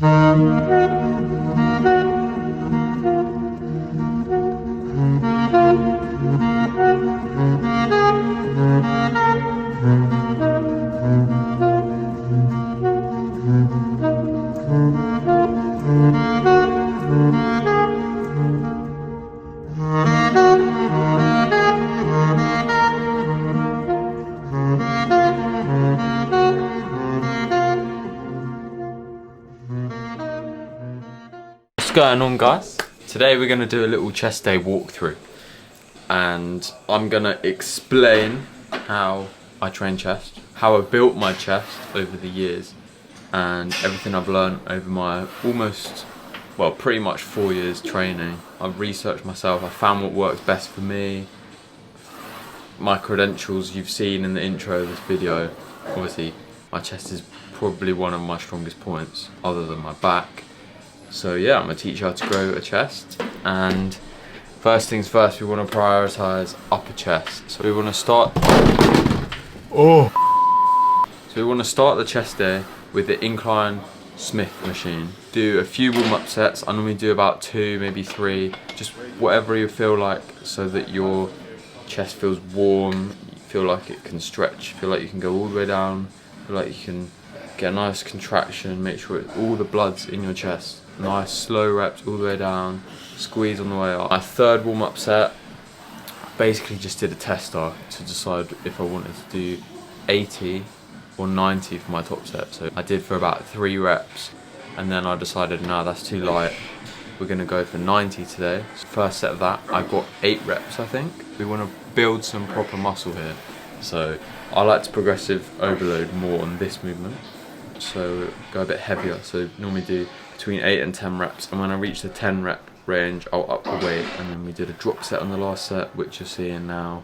What's going on, guys? Today we're going to do a little chest day walkthrough, and I'm going to explain how I train chest, how I built my chest over the years, and everything I've learned over my pretty much 4 years training. I've researched myself, I found what works best for me. My credentials you've seen in the intro of this video. Obviously my chest is probably one of my strongest points other than my back. So yeah, I'm going to teach you how to grow a chest, and first things first, we want to prioritise upper chest. So we want to start the chest day with the Incline Smith machine. Do a few warm-up sets. I normally do about 2, maybe 3, just whatever you feel like, so that your chest feels warm, you feel like it can stretch, feel like you can go all the way down, feel like you can get a nice contraction, make sure all the blood's in your chest. Nice slow reps all the way down, squeeze on the way up. My third warm-up set, basically just did a tester to decide if I wanted to do 80 or 90 for my top set. So I did for about 3 reps, and then I decided, no, that's too light. We're gonna go for 90 today. First set of that, I got 8 reps, I think. We wanna build some proper muscle here. So I like to progressive overload more on this movement. So go a bit heavier. So normally do between 8 and 10 reps. And when I reach the 10 rep range, I'll up the weight. And then we did a drop set on the last set, which you're seeing now,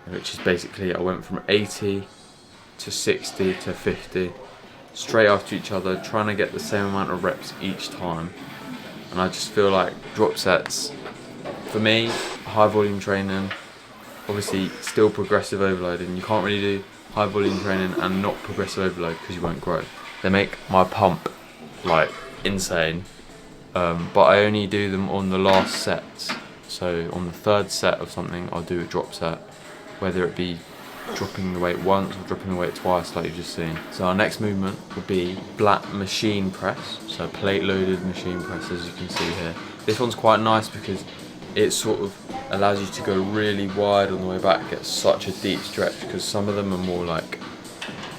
which is basically, I went from 80 to 60 to 50, straight after each other, trying to get the same amount of reps each time. And I just feel like drop sets, for me, high volume training, obviously still progressive overloading. You can't really do high volume training and not progressive overload because you won't grow. They make my pump like insane, but I only do them on the last sets. So on the 3rd set of something, I'll do a drop set, whether it be dropping the weight once or dropping the weight twice like you've just seen. So our next movement will be flat machine press, so plate loaded machine press, as you can see here. This one's quite nice because it sort of allows you to go really wide on the way back, get such a deep stretch, because some of them are more like,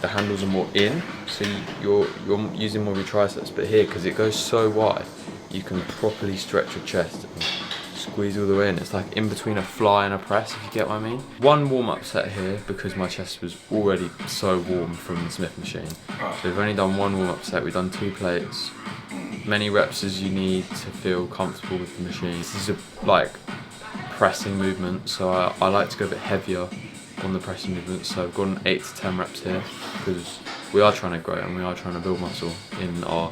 the handles are more in, so you're using more of your triceps, but here, because it goes so wide, you can properly stretch your chest and squeeze all the way in. It's like in between a fly and a press, if you get what I mean. One warm-up set here, because my chest was already so warm from the Smith machine. So we've only done one warm-up set, we've done 2 plates. Many reps as you need to feel comfortable with the machine. This is a like pressing movement, so I like to go a bit heavier on the pressing movement. So I've got an 8 to 10 reps here, because we are trying to grow and we are trying to build muscle in our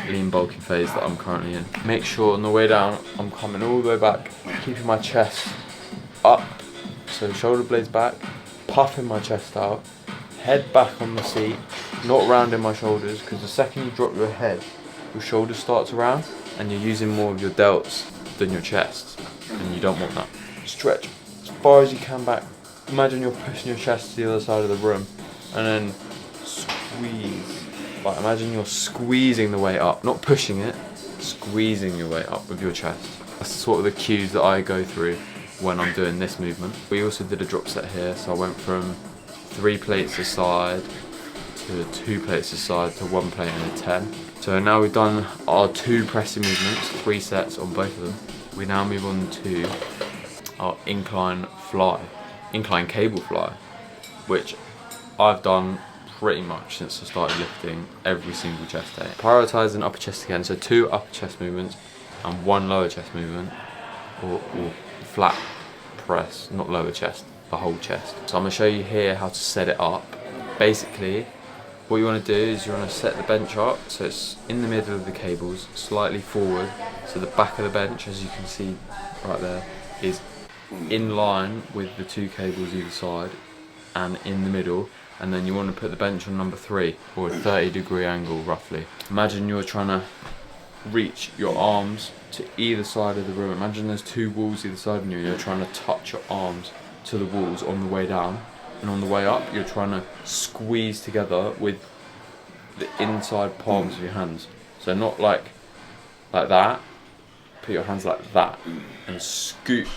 lean bulking phase that I'm currently in. Make sure on the way down, I'm coming all the way back, keeping my chest up, so shoulder blades back, puffing my chest out, head back on the seat, not rounding my shoulders, because the second you drop your head, your shoulders start to round and you're using more of your delts than your chest, and you don't want that. Stretch as far as you can back. Imagine you're pushing your chest to the other side of the room, and then squeeze. Like imagine you're squeezing the way up, not pushing it, squeezing your way up with your chest. That's sort of the cues that I go through when I'm doing this movement. We also did a drop set here, so I went from 3 plates a side to 2 plates a side to 1 plate and a 10. So now we've done our 2 pressing movements, 3 sets on both of them. We now move on to our incline cable fly, which I've done pretty much since I started lifting every single chest day. Prioritising upper chest again, so 2 upper chest movements and 1 lower chest movement, or flat press, not lower chest, the whole chest. So I'm going to show you here how to set it up. Basically, what you want to do is you want to set the bench up so it's in the middle of the cables, slightly forward, so the back of the bench, as you can see right there, is in line with the 2 cables either side and in the middle, and then you want to put the bench on number 3, or a 30-degree angle roughly. Imagine you're trying to reach your arms to either side of the room. Imagine there's 2 walls either side of you, and you're trying to touch your arms to the walls on the way down, and on the way up you're trying to squeeze together with the inside palms of your hands. So not like that, put your hands like that and scoop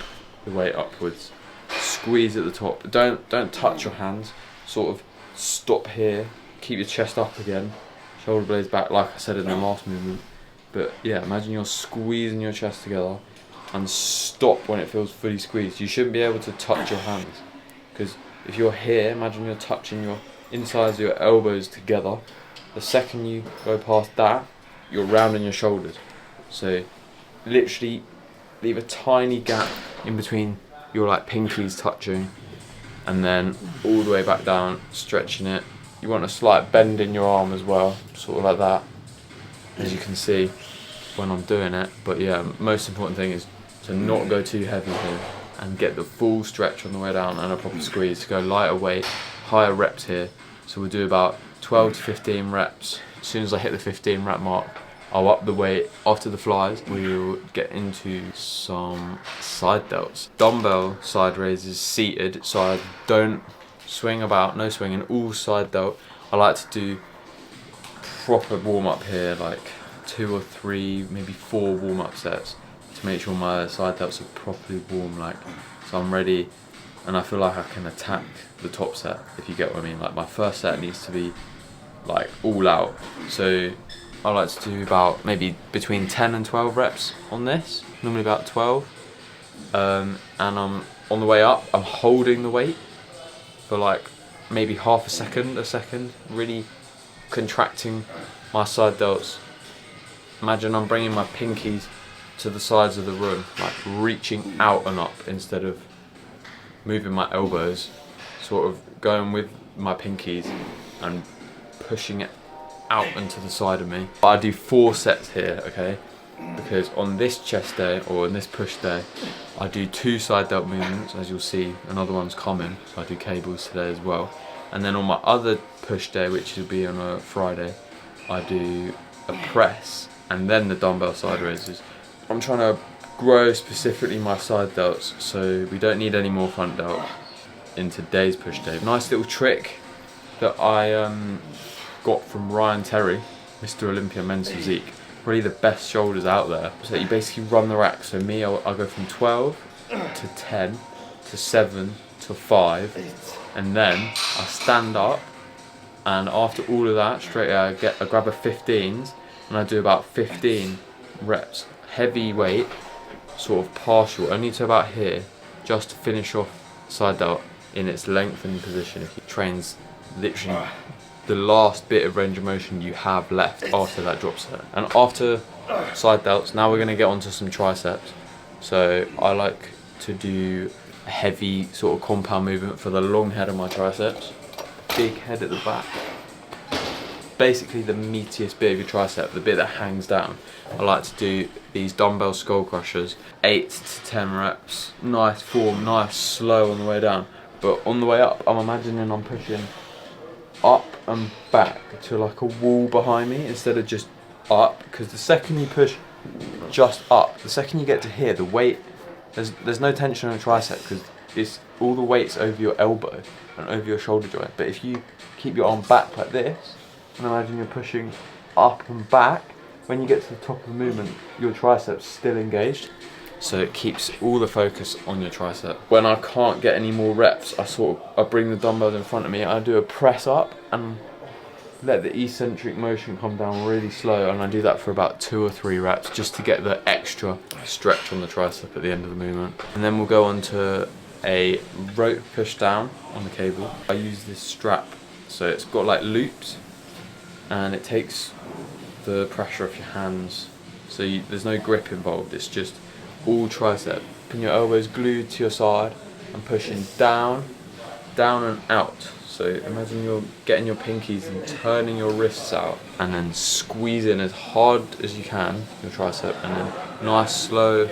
the weight upwards. Squeeze at the top. Don't touch your hands. Sort of stop here. Keep your chest up again. Shoulder blades back, like I said in the last movement. But yeah, imagine you're squeezing your chest together and stop when it feels fully squeezed. You shouldn't be able to touch your hands, because if you're here, imagine you're touching your insides of your elbows together. The second you go past that, you're rounding your shoulders. So literally leave a tiny gap in between your like pinkies touching, and then all the way back down, stretching it. You want a slight bend in your arm as well, sort of like that, as you can see when I'm doing it. But yeah, most important thing is to not go too heavy here and get the full stretch on the way down and a proper squeeze. To go lighter weight, higher reps here. So we'll do about 12 to 15 reps. As soon as I hit the 15 rep mark, I'll up the weight. After the flies, we'll get into some side delts. Dumbbell side raises seated, so I don't swing about, no swinging, all side delt. I like to do proper warm up here, like 2 or 3, maybe 4 warm up sets to make sure my side delts are properly warm, like, so I'm ready and I feel like I can attack the top set, if you get what I mean. Like my first set needs to be like all out. So I like to do about maybe between 10 and 12 reps on this, normally about 12. And I'm on the way up, I'm holding the weight for like maybe half a second, really contracting my side delts. Imagine I'm bringing my pinkies to the sides of the room, like reaching out and up instead of moving my elbows, sort of going with my pinkies and pushing it out into the side of me. I do 4 sets here, okay? Because on this chest day, or on this push day, I do 2 side delt movements, as you'll see. Another one's coming, so I do cables today as well. And then on my other push day, which will be on a Friday, I do a press and then the dumbbell side raises. I'm trying to grow specifically my side delts, so we don't need any more front delt in today's push day. Nice little trick that I got from Ryan Terry, Mr. Olympia Men's Physique. Probably the best shoulders out there. So you basically run the rack. So me, I'll go from 12 to 10 to 7 to 5, and then I stand up, and after all of that, straight I grab a 15s, and I do about 15 reps, heavy weight, sort of partial, only to about here, just to finish off side delt in its lengthened position. If you trains literally the last bit of range of motion you have left after that drop set. And after side delts, now we're going to get onto some triceps. So I like to do a heavy sort of compound movement for the long head of my triceps, big head at the back, basically the meatiest bit of your tricep, the bit that hangs down. I like to do these dumbbell skull crushers, 8 to 10 reps, nice form, nice slow on the way down. But on the way up, I'm imagining I'm pushing up and back to like a wall behind me instead of just up, because the second you push just up, the second you get to here, the weight, there's no tension on the tricep because it's all the weight's over your elbow and over your shoulder joint. But if you keep your arm back like this, and imagine you're pushing up and back, when you get to the top of the movement, your triceps still engaged. So it keeps all the focus on your tricep. When I can't get any more reps, I bring the dumbbells in front of me, I do a press up and let the eccentric motion come down really slow, and I do that for about 2 or 3 reps just to get the extra stretch on the tricep at the end of the movement. And then we'll go on to a rope push down on the cable. I use this strap, so it's got like loops and it takes the pressure off your hands, so there's no grip involved, it's just all tricep. Putting your elbows glued to your side and pushing down, down and out. So imagine you're getting your pinkies and turning your wrists out and then squeezing as hard as you can your tricep, and then nice slow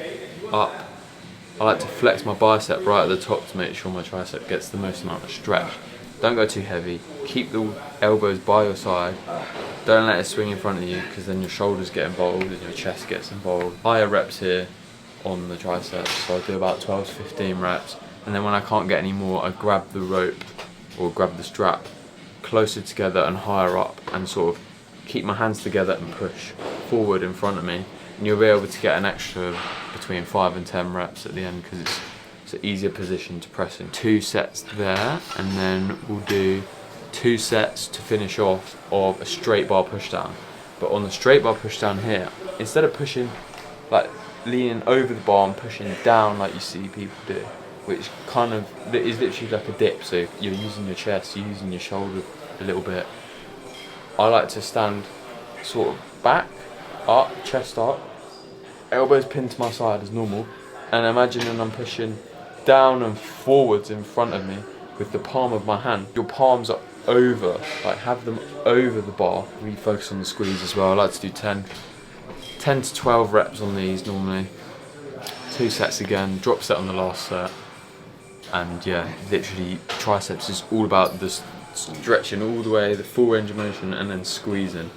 up. I like to flex my bicep right at the top to make sure my tricep gets the most amount of stretch. Don't go too heavy. Keep the elbows by your side. Don't let it swing in front of you, because then your shoulders get involved and your chest gets involved. Higher reps here on the triceps, so I do about 12 to 15 reps, and then when I can't get any more, I grab the rope or grab the strap closer together and higher up, and sort of keep my hands together and push forward in front of me, and you'll be able to get an extra between 5 and 10 reps at the end, because it's an easier position to press in. 2 sets there, and then we'll do 2 sets to finish off of a straight bar push down. But on the straight bar push down here, instead of pushing, like leaning over the bar and pushing down like you see people do, which kind of is literally like a dip, so you're using your chest, you're using your shoulder a little bit. I like to stand sort of back, up, chest up, elbows pinned to my side as normal, and imagining I'm pushing down and forwards in front of me with the palm of my hand. Your palms are over, like have them over the bar. We focus on the squeeze as well. I like to do 10 to 12 reps on these normally. 2 sets again, drop set on the last set. And yeah, literally triceps is all about this stretching all the way, the full range of motion, and then squeezing.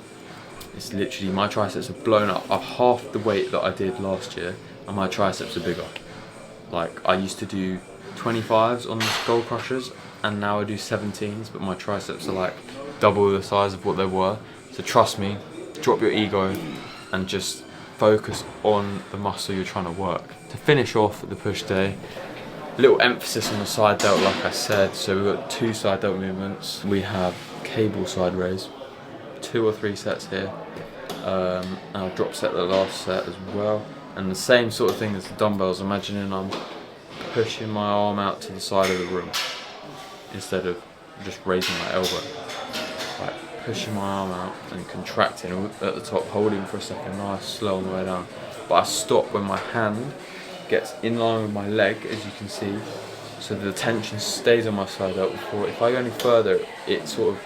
It's literally, my triceps are blown up. I've half the weight that I did last year, and my triceps are bigger. Like, I used to do 25s on the skull crushers, and now I do 17s, but my triceps are like double the size of what they were. So trust me, drop your ego and just focus on the muscle you're trying to work. To finish off the push day, little emphasis on the side delt like I said. So we've got 2 side delt movements. We have cable side raise, 2 or 3 sets here. And I'll drop set the last set as well. And the same sort of thing as the dumbbells, imagining I'm pushing my arm out to the side of the room instead of just raising my elbow. Like pushing my arm out and contracting at the top, holding for a second, nice, slow on the way down. But I stop when my hand gets in line with my leg, as you can see, so the tension stays on my side delt before. If I go any further, it sort of,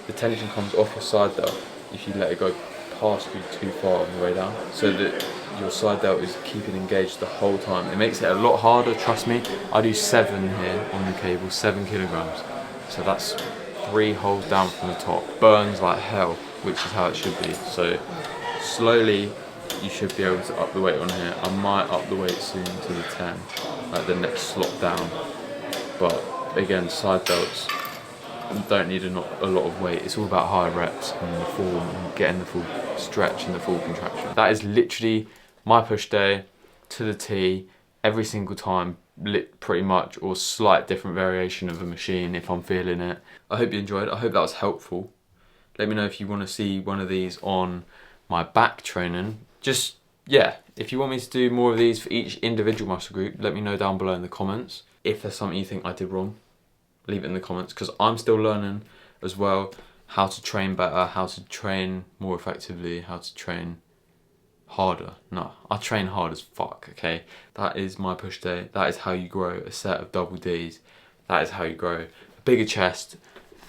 the tension comes off your side delt if you let it go past you too far on the way down, so that your side delt is keeping engaged the whole time. It makes it a lot harder, trust me. I do 7 here on the cable, 7 kilograms. So that's 3 holes down from the top. Burns like hell, which is how it should be. So slowly, you should be able to up the weight on here. I might up the weight soon to the 10, like the next slot down. But again, side delts, you don't need a lot of weight. It's all about higher reps and the full, and getting the full stretch and the full contraction. That is literally my push day to the T, every single time, pretty much, or slight different variation of a machine if I'm feeling it. I hope you enjoyed. I hope that was helpful. Let me know if you want to see one of these on my back training. Just, yeah, if you want me to do more of these for each individual muscle group, let me know down below in the comments. If there's something you think I did wrong, leave it in the comments, because I'm still learning as well how to train better, how to train more effectively, how to train harder. No, I train hard as fuck, okay? That is my push day. That is how you grow a set of double Ds. That is how you grow a bigger chest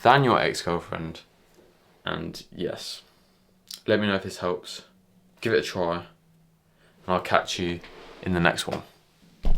than your ex-girlfriend. And yes, let me know if this helps. Give it a try, and I'll catch you in the next one.